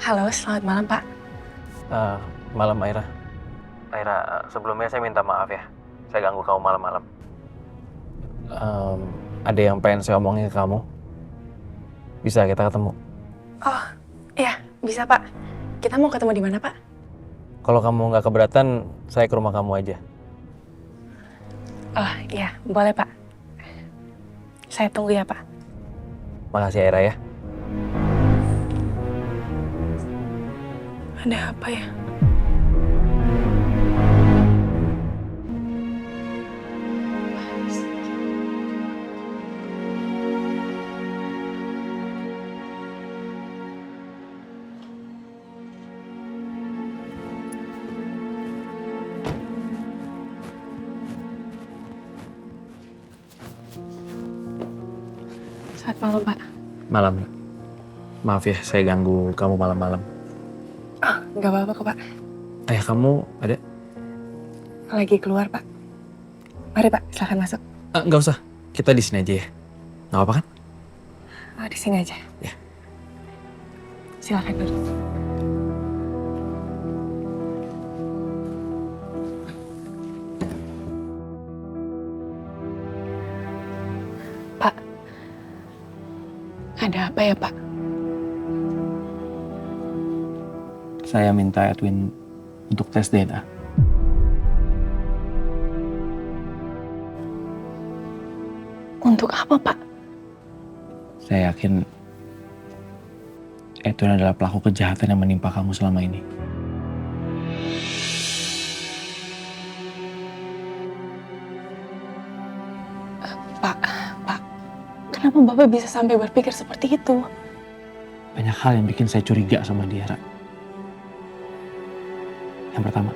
Halo, selamat malam, Pak. Malam Aira. Aira, sebelumnya saya minta maaf ya. Saya ganggu kamu malam-malam. Ada yang pengen saya omongin ke kamu. Bisa kita ketemu? Oh, iya, bisa, Pak. Kita mau ketemu di mana, Pak? Kalau kamu nggak keberatan, saya ke rumah kamu aja. Oh, iya, boleh, Pak. Saya tunggu ya, Pak. Makasih Aira ya. Ada apa ya? Selamat malam, Pak. Malam. Maaf ya, saya ganggu kamu malam-malam. Oh, nggak apa-apa kok, Pak. Ayah kamu ada? Lagi keluar, Pak. Mari, Pak, silakan masuk. Nggak usah, kita di sini aja ya. Nggak apa-apa kan? Oh, di sini aja. Ya. Silakan duduk. Pak, ada apa ya, Pak? Saya minta Edwin untuk tes DNA. Untuk apa, Pak? Saya yakin Edwin adalah pelaku kejahatan yang menimpa kamu selama ini. Pak, kenapa Bapak bisa sampai berpikir seperti itu? Banyak hal yang bikin saya curiga sama dia, Ra. Yang pertama,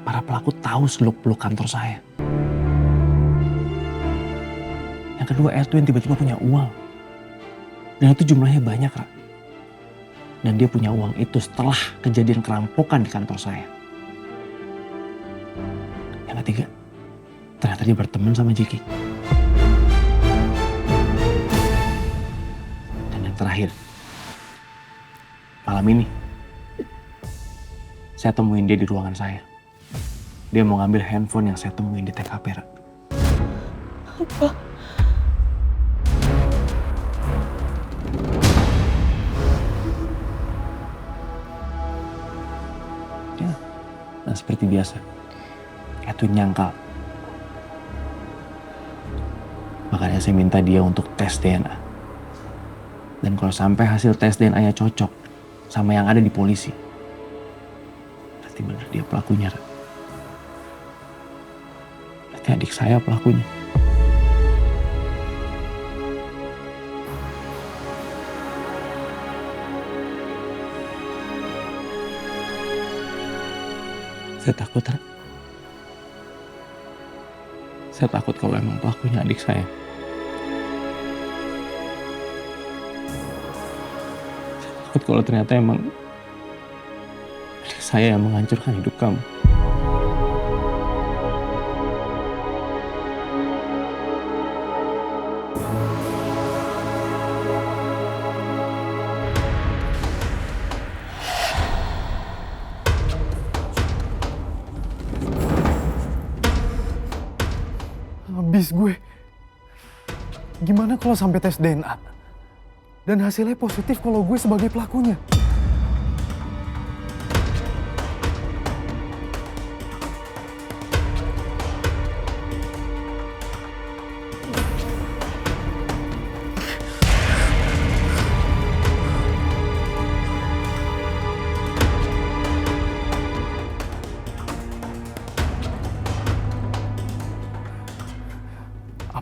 para pelaku tahu seluk-beluk kantor saya. Yang kedua, Edwin tiba-tiba punya uang. Dan itu jumlahnya banyak, Ra. Dan dia punya uang itu setelah kejadian kerampokan di kantor saya. Yang ketiga, ternyata dia berteman sama Jiki. Dan yang terakhir, malam ini, saya temuin dia di ruangan saya. Dia mau ngambil handphone yang saya temuin di TKP, Ra. Apa? Ya, dan seperti biasa, Edwin nyangkal. Makanya saya minta dia untuk tes DNA. Dan kalau sampai hasil tes DNA-nya cocok sama yang ada di polisi, berarti benar dia pelakunya, Ra. Berarti adik saya pelakunya. Saya takut, Ra. Saya takut kalau emang pelakunya adik saya. Saya takut kalau ternyata emang adik saya yang menghancurkan hidup kamu. Habis gue. Gimana kalau sampai tes DNA? Dan hasilnya positif kalau gue sebagai pelakunya.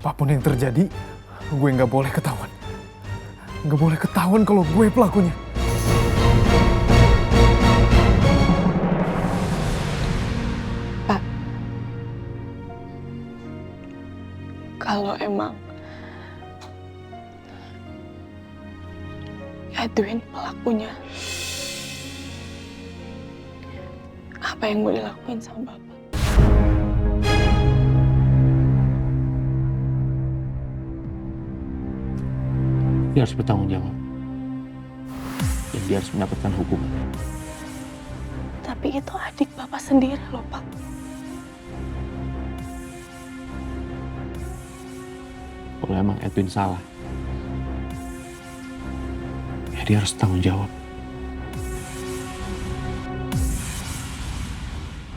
Apapun yang terjadi, gue nggak boleh ketahuan. Nggak boleh ketahuan kalau gue pelakunya. Pak, kalau emang Edwin pelakunya, apa yang boleh lakuin sama Bapak? Dia harus bertanggung jawab. dia harus mendapatkan hukuman. Tapi itu adik Bapak sendiri loh, Pak. Kalau emang Edwin salah, ya dia harus tanggung jawab.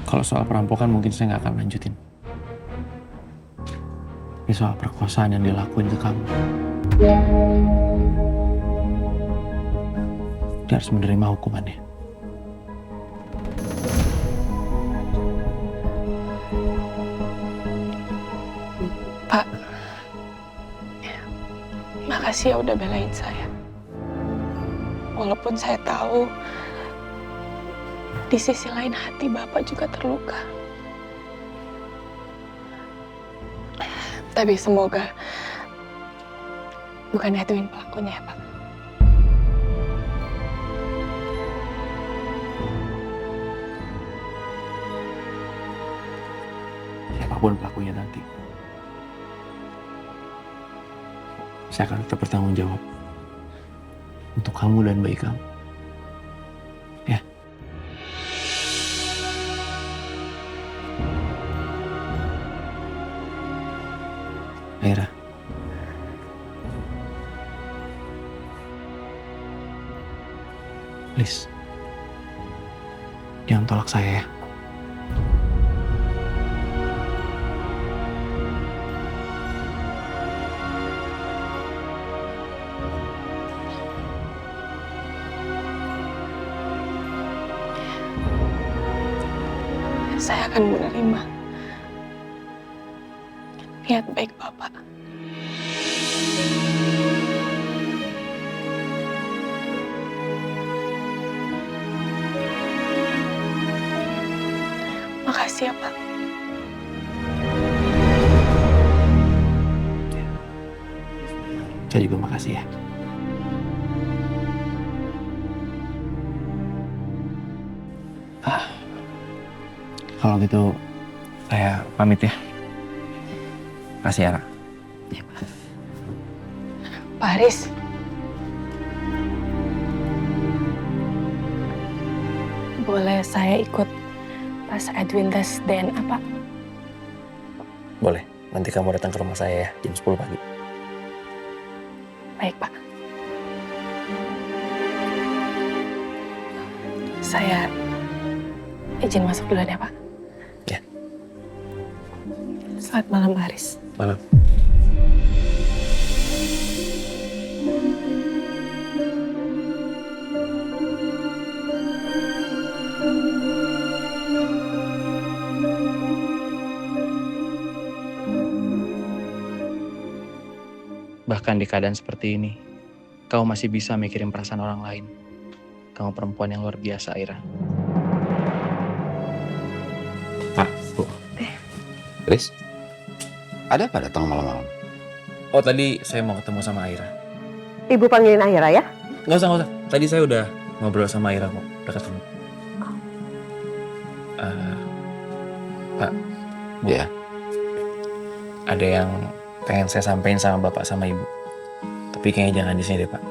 Kalau soal perampokan mungkin saya nggak akan lanjutin. Ini soal perkosaan yang dilakuin ke kamu. Dia harus menerima hukumannya. Pak, makasih ya udah belain saya. Walaupun saya tahu di sisi lain hati Bapak juga terluka. Tapi semoga bukan Edwin pelakunya ya, Pak. Siapapun pelakunya nanti, saya akan tetap bertanggung jawab untuk kamu dan bayi kamu. Ya. Aira. Please. Jangan tolak saya ya. Saya akan menerima niat baik Bapak. Makasih ya, Pak. Saya juga makasih ya. Kalau gitu, saya pamit ya. Kasih ya, Ra. Pak Haris. Boleh saya ikut pas Edwin tes DNA, Pak? Boleh, nanti kamu datang ke rumah saya ya, jam 10 pagi. Baik, Pak. Saya izin masuk duluan ya, Pak. Ya. Selamat malam, Pak Haris. Malam. Bahkan di keadaan seperti ini, kau masih bisa mikirin perasaan orang lain. Kamu perempuan yang luar biasa, Aira. Pak, Bu. Riz, ada apa datang malam-malam? Oh, tadi saya mau ketemu sama Aira. Ibu panggilin Aira ya? Nggak usah. Tadi saya udah ngobrol sama Aira kok, udah ketemu. Pak, Bu. Ya. Ada yang pengen saya sampaikan sama Bapak sama Ibu. Tapi kayaknya jangan di sini deh, Pak.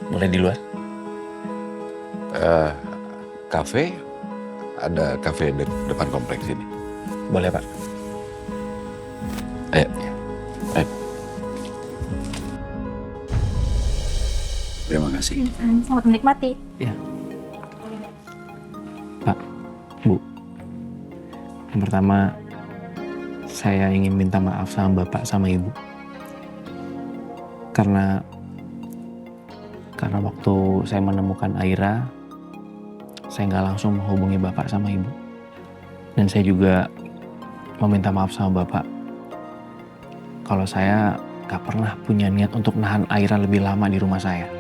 Boleh di luar? Kafe, ada kafe depan kompleks ini. Boleh, Pak. Ayo. Ayo. Terima kasih. Selamat menikmati. Ya. Pak, Bu. Yang pertama, saya ingin minta maaf sama Bapak sama Ibu. Karena waktu saya menemukan Aira, saya nggak langsung menghubungi Bapak sama Ibu. Dan saya juga meminta maaf sama Bapak kalau saya nggak pernah punya niat untuk nahan Aira lebih lama di rumah saya.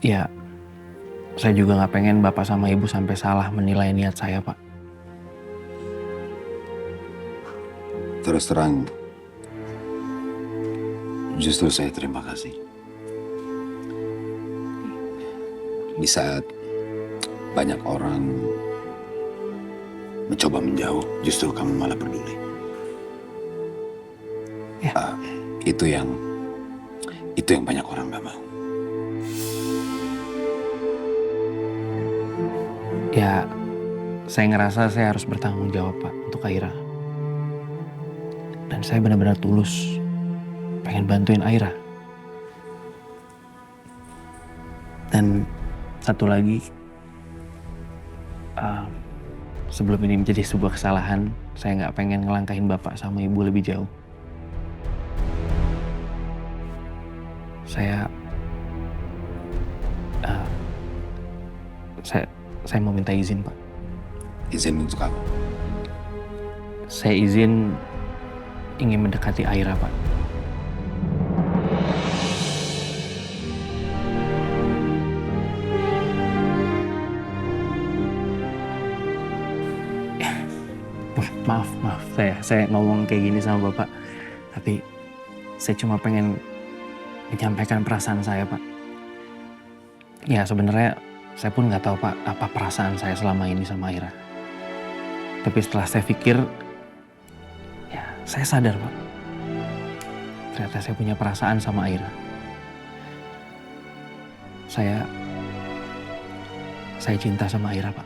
Ya, saya juga nggak pengen Bapak sama Ibu sampai salah menilai niat saya, Pak. Terus terang, justru saya terima kasih. Di saat banyak orang mencoba menjauh, justru kamu malah peduli. Ya. Itu yang banyak orang gak mau. Ya, saya ngerasa saya harus bertanggung jawab, Pak, untuk Aira. Dan saya benar-benar tulus pengen bantuin Aira. Dan satu lagi, sebelum ini menjadi sebuah kesalahan, saya nggak pengen ngelangkahin Bapak sama Ibu lebih jauh. Saya mau minta izin, Pak. Izin untuk apa? Saya izin ingin mendekati Aira, Pak. Maaf, saya ngomong kayak gini sama Bapak. Tapi saya cuma pengen menyampaikan perasaan saya, Pak. Ya sebenarnya saya pun nggak tahu, Pak, apa perasaan saya selama ini sama Aira. Tapi setelah saya pikir, ya saya sadar, Pak. Ternyata saya punya perasaan sama Aira. Saya cinta sama Aira, Pak.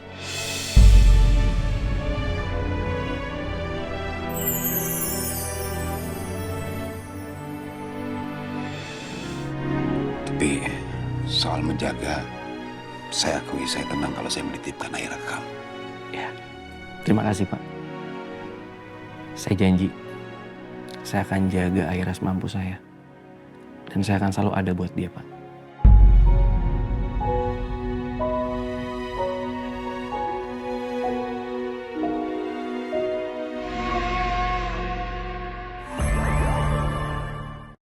Tapi soal menjaga, saya akui saya tenang kalau saya menitipkan Aira ke kamu. Ya, terima kasih, Pak. Saya janji, saya akan jaga Aira semampu saya. Dan saya akan selalu ada buat dia, Pak.